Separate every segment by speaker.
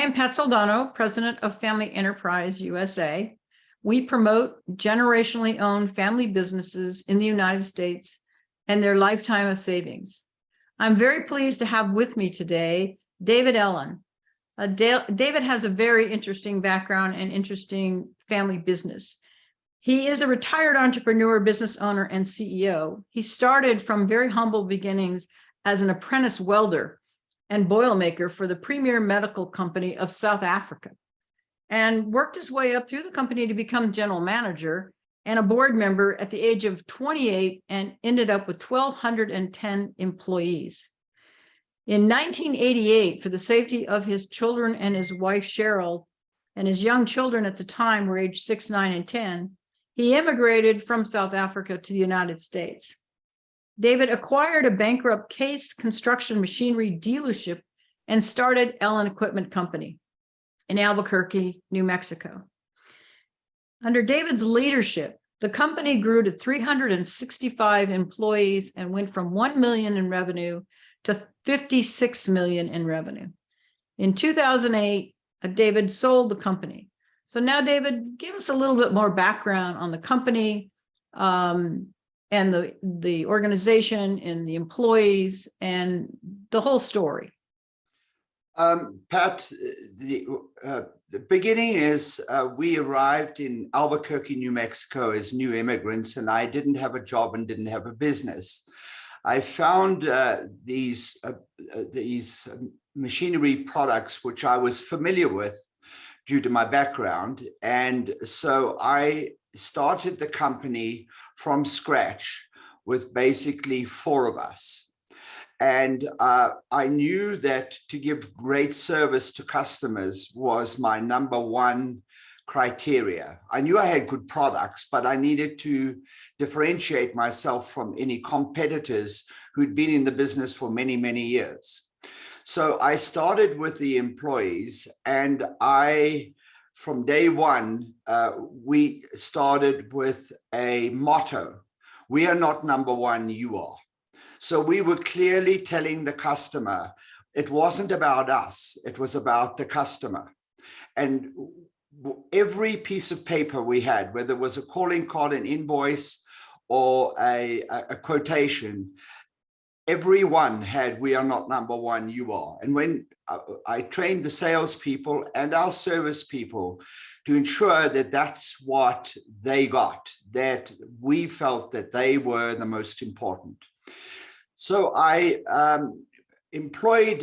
Speaker 1: am Pat Soldano, president of Family Enterprise USA. We promote generationally owned family businesses in the United States and their lifetime of savings. I'm very pleased to have with me today David Ellen. David has a very interesting background and interesting family business. He is a retired entrepreneur, business owner, and CEO. He started from very humble beginnings as an apprentice welder and boilermaker for the premier medical company of South Africa, and worked his way up through the company to become general manager and a board member at the age of 28, and ended up with 1,210 employees. In 1988, for the safety of his children and his wife, Cheryl, and his young children at the time were aged 6, 9, and 10, he immigrated from South Africa to the United States. David acquired a bankrupt Case construction machinery dealership and started Ellen Equipment Company in Albuquerque, New Mexico. Under David's leadership, the company grew to 365 employees and went from 1 million in revenue to 56 million in revenue. In 2008, David sold the company. So now, David, give us a little bit more background on the company, and the organization and the employees and the whole story.
Speaker 2: Pat, the beginning is we arrived in Albuquerque, New Mexico as new immigrants, and I didn't have a job and didn't have a business. I found these machinery products, which I was familiar with due to my background. And so I started the company from scratch with basically 4 of us. And I knew that to give great service to customers was my #1 criteria. I knew I had good products, but I needed to differentiate myself from any competitors who'd been in the business for many, many years. So I started with the employees, and from day one, we started with a motto: we are not #1, you are. So we were clearly telling the customer, it wasn't about us, it was about the customer. And every piece of paper we had, whether it was a calling card, an invoice, or a quotation, everyone had, we are not #1, you are. And when I trained the salespeople and our service people to ensure that that's what they got, that we felt that they were the most important. So I employed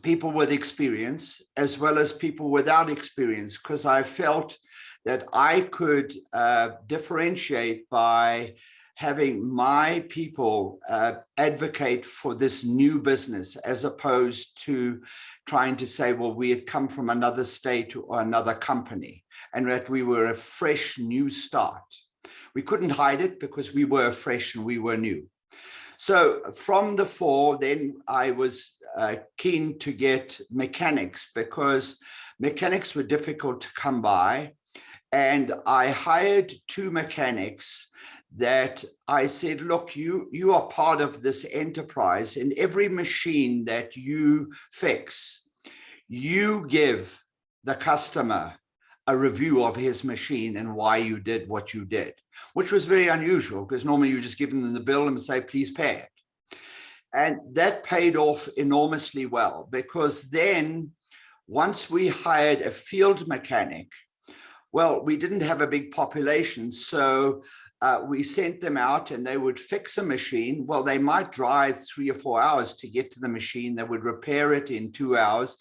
Speaker 2: people with experience as well as people without experience, because I felt that I could differentiate by having my people advocate for this new business, as opposed to trying to say, well, we had come from another state or another company, and that we were a fresh new start. We couldn't hide it because we were fresh and we were new. So from the 4, then I was keen to get mechanics, because mechanics were difficult to come by. And I hired 2 mechanics that I said, look, you are part of this enterprise, and every machine that you fix, you give the customer a review of his machine and why you did what you did, which was very unusual, because normally you just give them the bill and say, please pay it. And that paid off enormously well, because then once we hired a field mechanic, well, we didn't have a big population, so we sent them out and they would fix a machine. Well, they might drive 3 or 4 hours to get to the machine. They would repair it in 2 hours,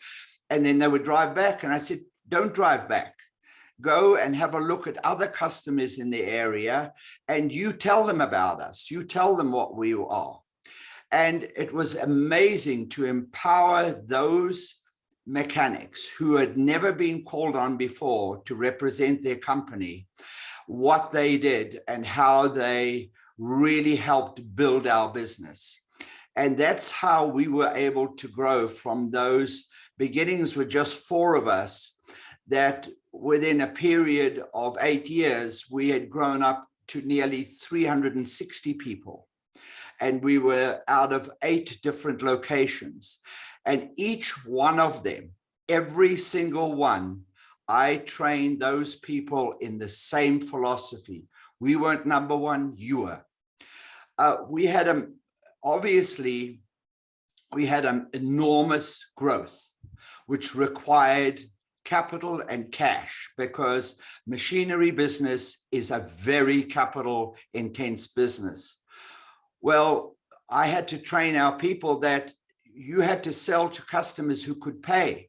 Speaker 2: and then they would drive back. And I said, don't drive back. Go and have a look at other customers in the area, and you tell them about us. You tell them what we are. And it was amazing to empower those mechanics who had never been called on before to represent their company, what they did and how they really helped build our business. And that's how we were able to grow from those beginnings with just 4 of us, that within a period of 8 years, we had grown up to nearly 360 people. And we were out of 8 different locations. And each one of them, every single one, I trained those people in the same philosophy. We weren't number one, you were. We had obviously, we had an enormous growth, which required capital and cash, because machinery business is a very capital intense business. Well, I had to train our people that you had to sell to customers who could pay.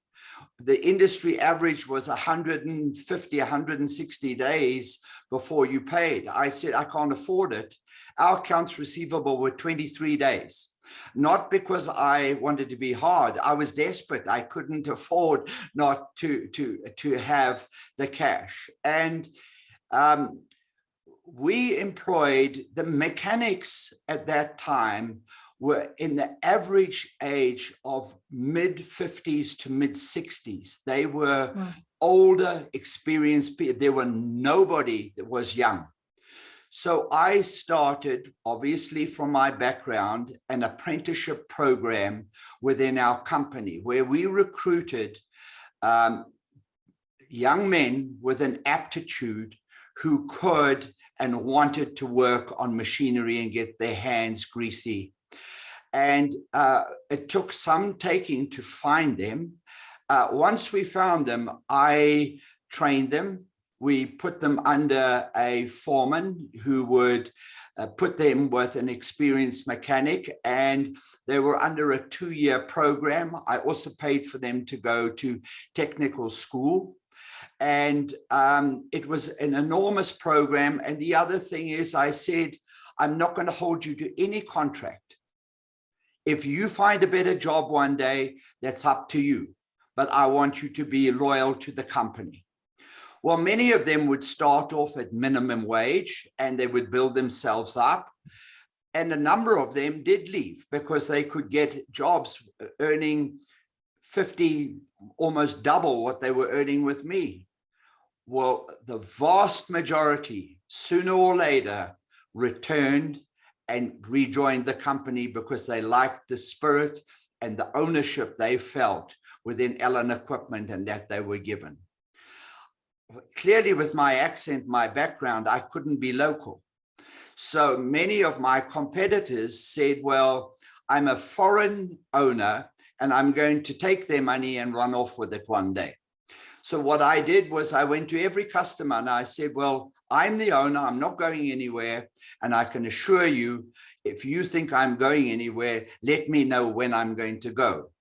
Speaker 2: The industry average was 150, 160 days before you paid. I said, I can't afford it. Our accounts receivable were 23 days. Not because I wanted to be hard. I was desperate. I couldn't afford not to have the cash. And we employed, the mechanics at that time were in the average age of mid 50s to mid 60s. They were older, experienced people. There were nobody that was young. So I started, obviously from my background, an apprenticeship program within our company where we recruited young men with an aptitude who could and wanted to work on machinery and get their hands greasy. And it took some taking to find them. Once we found them, I trained them. We put them under a foreman who would put them with an experienced mechanic, and they were under a 2-year program. I also paid for them to go to technical school. And it was an enormous program. And the other thing is, I said, I'm not going to hold you to any contract. If you find a better job one day, that's up to you. But I want you to be loyal to the company. Well, many of them would start off at minimum wage and they would build themselves up. And a number of them did leave because they could get jobs earning 50, almost double what they were earning with me. Well, the vast majority, sooner or later, returned and rejoined the company because they liked the spirit and the ownership they felt within Allen Equipment and that they were given. Clearly, with my accent, my background, I couldn't be local. So many of my competitors said, well, I'm a foreign owner and I'm going to take their money and run off with it one day. So what I did was I went to every customer and I said, well, I'm the owner, I'm not going anywhere. And I can assure you, if you think I'm going anywhere, let me know when I'm going to go.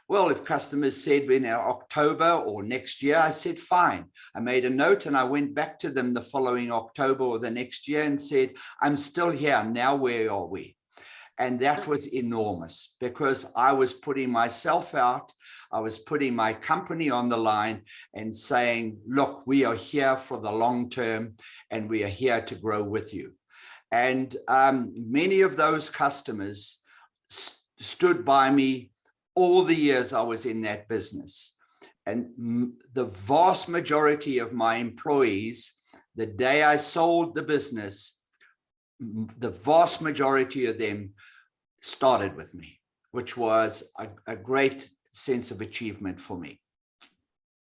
Speaker 2: Well, if customers said in October or next year, I said, fine. I made a note and I went back to them the following October or the next year and said, I'm still here. Now, where are we? And that was enormous because I was putting myself out. I was putting my company on the line and saying, look, we are here for the long term and we are here to grow with you. And many of those customers stood by me all the years I was in that business. And the vast majority of my employees, the day I sold the business, the vast majority of them started with me, which was a great sense of achievement for me.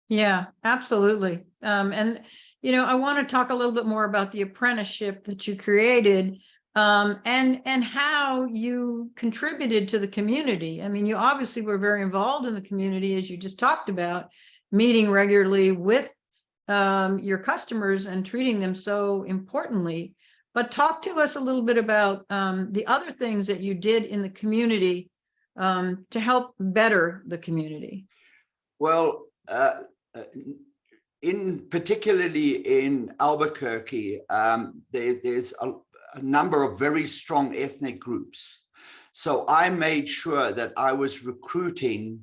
Speaker 1: Yeah, absolutely. And, you know, I want to talk a little bit more about the apprenticeship that you created. And how you contributed to the community. I mean, you obviously were very involved in the community, as you just talked about, meeting regularly with your customers and treating them so importantly. But talk to us a little bit about the other things that you did in the community to help better the community.
Speaker 2: Well, particularly in Albuquerque, there's a number of very strong ethnic groups. So I made sure that I was recruiting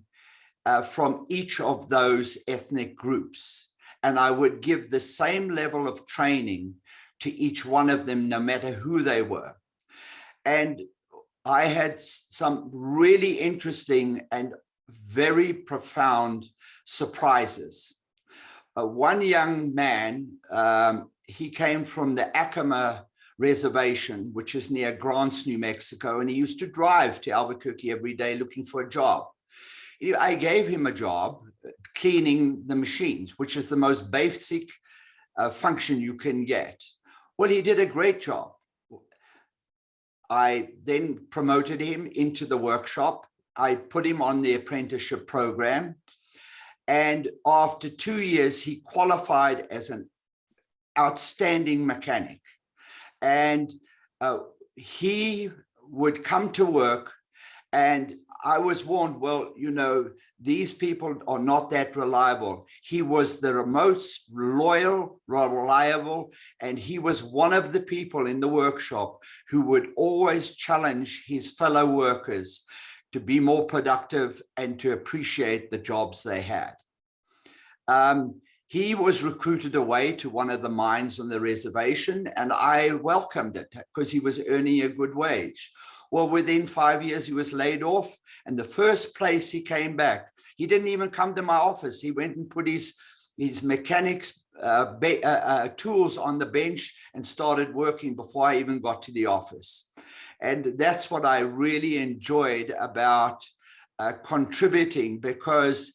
Speaker 2: from each of those ethnic groups. And I would give the same level of training to each one of them, no matter who they were. And I had some really interesting and very profound surprises. One young man, he came from the Acoma Reservation, which is near Grants, New Mexico, and he used to drive to Albuquerque every day looking for a job. I gave him a job cleaning the machines, which is the most basic function you can get. Well, he did a great job. I then promoted him into the workshop. I put him on the apprenticeship program. And after 2 years, he qualified as an outstanding mechanic. And he would come to work, and I was warned, well, you know, these people are not that reliable. He was the most loyal, reliable, and he was one of the people in the workshop who would always challenge his fellow workers to be more productive and to appreciate the jobs they had. He was recruited away to one of the mines on the reservation, and I welcomed it because he was earning a good wage. Well, within 5 years, he was laid off, and the first place he came back, he didn't even come to my office. He went and put his mechanics tools on the bench and started working before I even got to the office. And that's what I really enjoyed about contributing, because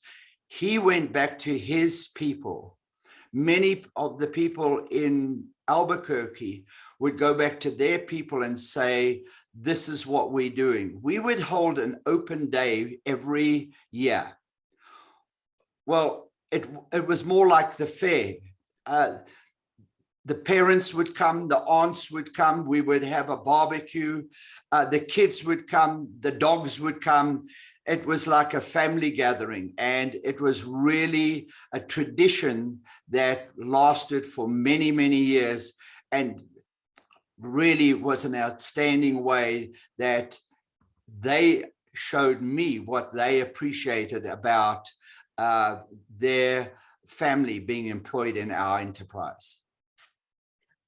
Speaker 2: he went back to his people. Many of the people in Albuquerque would go back to their people and say, this is what we're doing. We would hold an open day every year. Well, it was more like the fair. The parents would come, the aunts would come, we would have a barbecue, the kids would come, the dogs would come. It was like a family gathering, and it was really a tradition that lasted for many, many years, and really was an outstanding way that they showed me what they appreciated about their family being employed in our enterprise.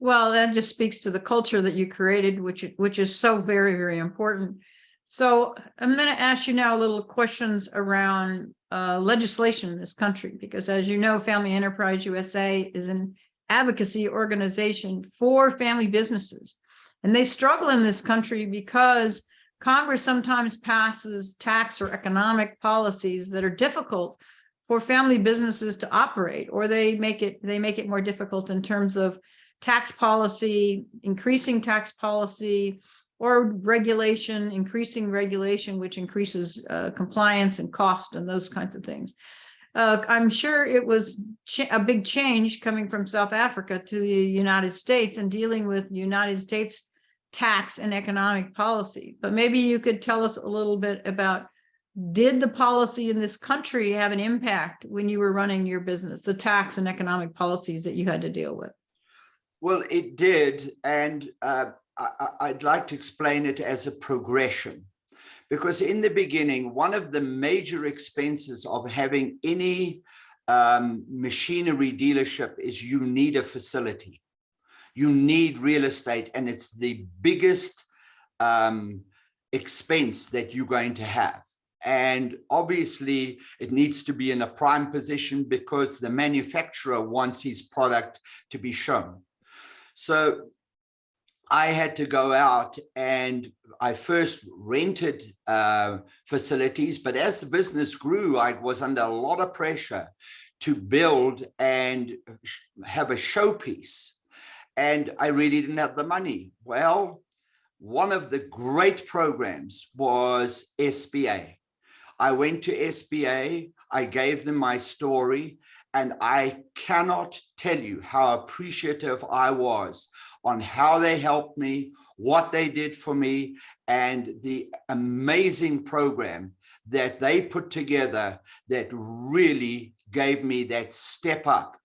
Speaker 1: Well, that just speaks to the culture that you created, which is so very, very important. So I'm going to ask you now a little questions around legislation in this country, because as you know, Family Enterprise USA is an advocacy organization for family businesses. And they struggle in this country because Congress sometimes passes tax or economic policies that are difficult for family businesses to operate, or they make it more difficult in terms of tax policy, increasing tax policy, or regulation, increasing regulation, which increases compliance and cost and those kinds of things. I'm sure it was a big change coming from South Africa to the United States and dealing with United States tax and economic policy. But maybe you could tell us a little bit about, did the policy in this country have an impact when you were running your business, the tax and economic policies that you had to deal with?
Speaker 2: Well, it did. And I'd like to explain it as a progression, because in the beginning, one of the major expenses of having any machinery dealership is you need a facility. You need real estate, and it's the biggest expense that you're going to have. And obviously, it needs to be in a prime position because the manufacturer wants his product to be shown. So I had to go out, and I first rented facilities, but as the business grew, I was under a lot of pressure to build and have a showpiece, and I really didn't have the money. Well, one of the great programs was SBA. I went to SBA, I gave them my story, and I cannot tell you how appreciative I was on how they helped me, what they did for me, and the amazing program that they put together that really gave me that step up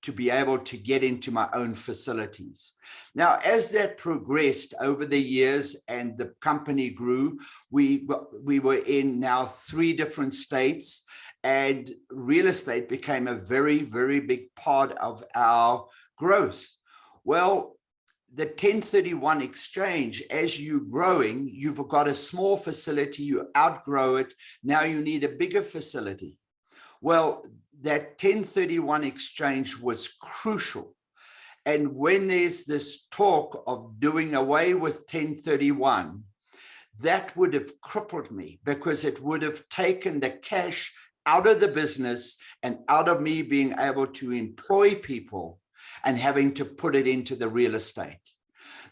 Speaker 2: to be able to get into my own facilities. Now, as that progressed over the years and the company grew, we were in now 3 different states, and real estate became a very, very big part of our growth. Well, the 1031 exchange, as you're growing, you've got a small facility, you outgrow it, now you need a bigger facility. Well, that 1031 exchange was crucial. And when there's this talk of doing away with 1031, that would have crippled me, because it would have taken the cash out of the business and out of me being able to employ people and having to put it into the real estate.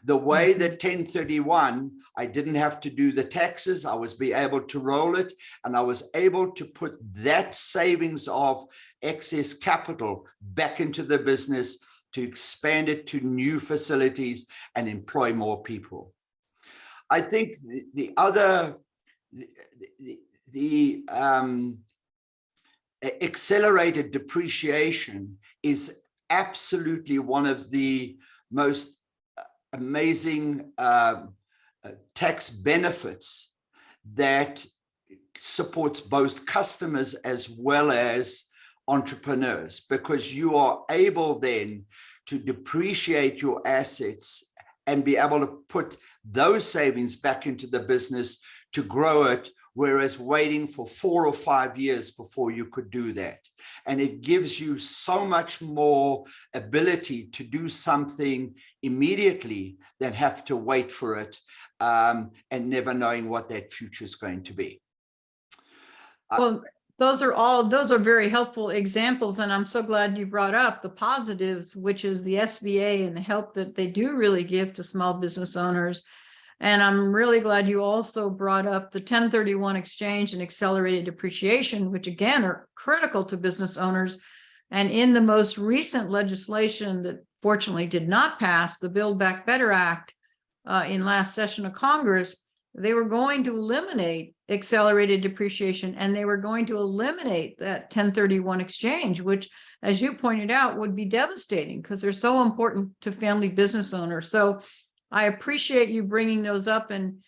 Speaker 2: The way that 1031, I didn't have to do the taxes. I was be able to roll it, and I was able to put that savings of excess capital back into the business to expand it to new facilities and employ more people. I think the accelerated depreciation is absolutely one of the most amazing tax benefits that supports both customers as well as entrepreneurs, because you are able then to depreciate your assets and be able to put those savings back into the business to grow it, whereas waiting for 4 or 5 years before you could do that. And it gives you so much more ability to do something immediately than have to wait for it and never knowing what that future is going to be.
Speaker 1: Well, those are very helpful examples, and I'm so glad you brought up the positives, which is the SBA and the help that they do really give to small business owners. And I'm really glad you also brought up the 1031 exchange and accelerated depreciation, which again are critical to business owners. And in the most recent legislation that fortunately did not pass, the Build Back Better Act, in last session of Congress, they were going to eliminate accelerated depreciation, and they were going to eliminate that 1031 exchange, which, as you pointed out, would be devastating because they're so important to family business owners. So I appreciate you bringing those up and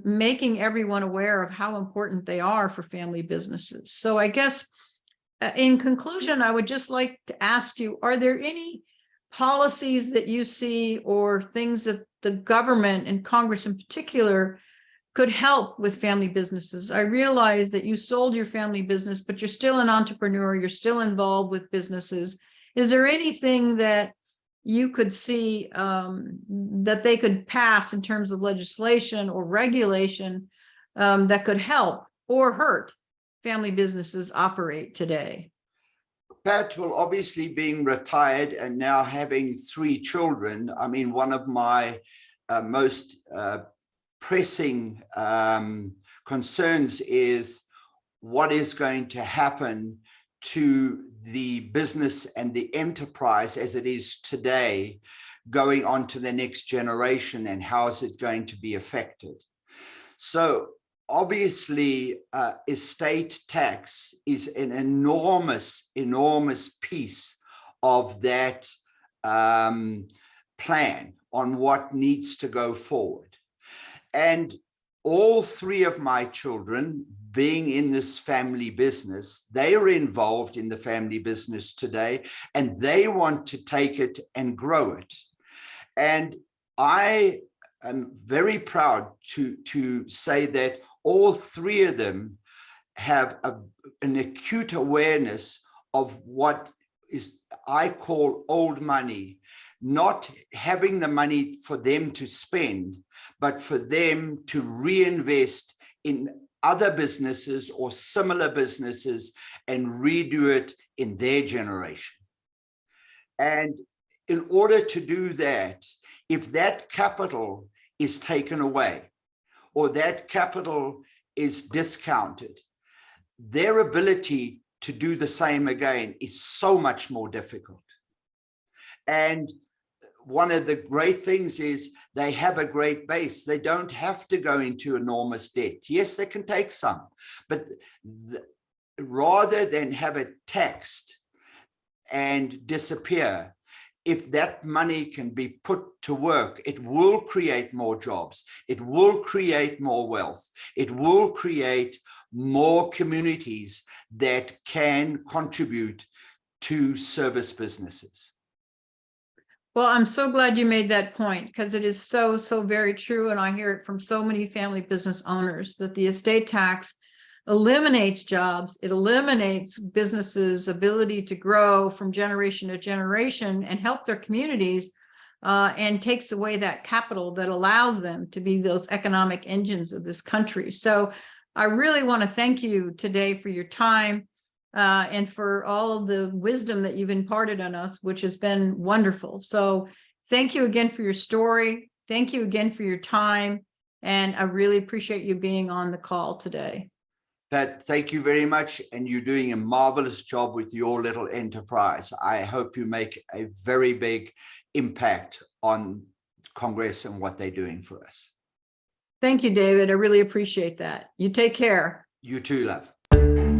Speaker 1: making everyone aware of how important they are for family businesses. So I guess in conclusion, I would just like to ask you, are there any policies that you see or things that the government and Congress in particular could help with family businesses? I realize that you sold your family business, but you're still an entrepreneur, you're still involved with businesses. Is there anything that you could see that they could pass in terms of legislation or regulation that could help or hurt family businesses operate today?
Speaker 2: Pat, well, obviously being retired and now having 3 children, I mean, one of my most pressing concerns is what is going to happen to the business and the enterprise as it is today, going on to the next generation, and how is it going to be affected? So obviously, estate tax is an enormous piece of that plan on what needs to go forward. And all 3 of my children, being in this family business, they are involved in the family business today, and they want to take it and grow it. And I am very proud to say that all 3 of them have an acute awareness of what is I call old money, not having the money for them to spend, but for them to reinvest in other businesses or similar businesses and redo it in their generation. And in order to do that, if that capital is taken away or that capital is discounted, their ability to do the same again is so much more difficult. And one of the great things is they have a great base. They don't have to go into enormous debt. Yes, they can take some, but rather than have it taxed and disappear, if that money can be put to work, it will create more jobs. It will create more wealth. It will create more communities that can contribute to service businesses.
Speaker 1: Well, I'm so glad you made that point, because it is so very true. And I hear it from so many family business owners that the estate tax eliminates jobs. It eliminates businesses' ability to grow from generation to generation and help their communities, and takes away that capital that allows them to be those economic engines of this country. So I really want to thank you today for your time. and for all of the wisdom that you've imparted on us, which has been wonderful. So thank you again for your story. Thank you again for your time. And I really appreciate you being on the call today.
Speaker 2: Pat, thank you very much. And you're doing a marvelous job with your little enterprise. I hope you make a very big impact on Congress and what they're doing for us.
Speaker 1: Thank you, David. I really appreciate that. You take care.
Speaker 2: You too, love.